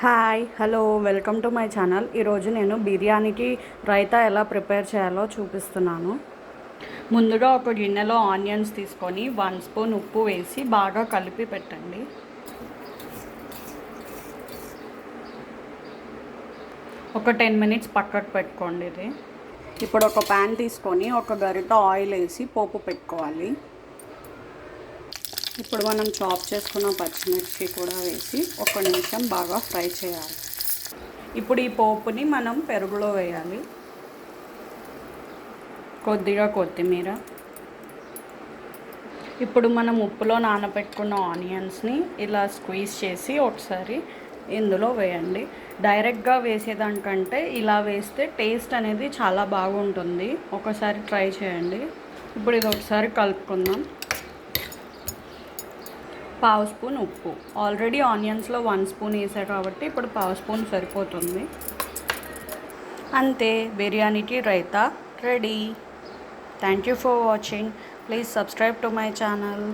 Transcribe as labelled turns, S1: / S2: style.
S1: Hi hello welcome to my channel. ఈరోజు నేను బిర్యానీకి రైతా ఎలా ప్రిపేర్ చేయాలో చూపిస్తున్నాను. ముందుగా ఒక గిన్నెలో ఆనియన్స్ తీసుకొని 1 స్పూన్ ఉప్పు వేసి బాగా కలిపి పెట్టండి. ఒక 10 మినిట్స్ పక్కకు పెట్టుకోండి. ఇది ఇప్పుడు ఒక ప్యాన్ తీసుకొని ఒక గరిట ఆయిల్ వేసి పోపు పెట్టుకోవాలి. ఇప్పుడు మనం చాప్ చేసుకున్న పచ్చిమిర్చి కూడా వేసి 1 నిమిషం బాగా ఫ్రై చేయాలి. ఇప్పుడు ఈ పోపుని మనం పెరుగులో వేయాలి. కొద్దిగా కొత్తిమీర. ఇప్పుడు మనం ఉప్పులో నానబెట్టుకున్న ఆనియన్స్ని ఇలా స్క్వీజ్ చేసి ఒకసారి ఇందులో వేయండి. డైరెక్ట్గా వేసేదానికంటే ఇలా వేస్తే టేస్ట్ అనేది చాలా బాగుంటుంది. ఒకసారి ట్రై చేయండి. ఇప్పుడు ఇది ఒకసారి కలుపుకుందాం. 1/2 స్పూన్ ఉప్పు. ఆల్రెడీ ఆనియన్స్లో 1 స్పూన్ వేసారు కాబట్టి ఇప్పుడు 1/2 స్పూన్ సరిపోతుంది. అంతే, బిర్యానీకి raita ready. Thank you for watching. Please subscribe to my channel.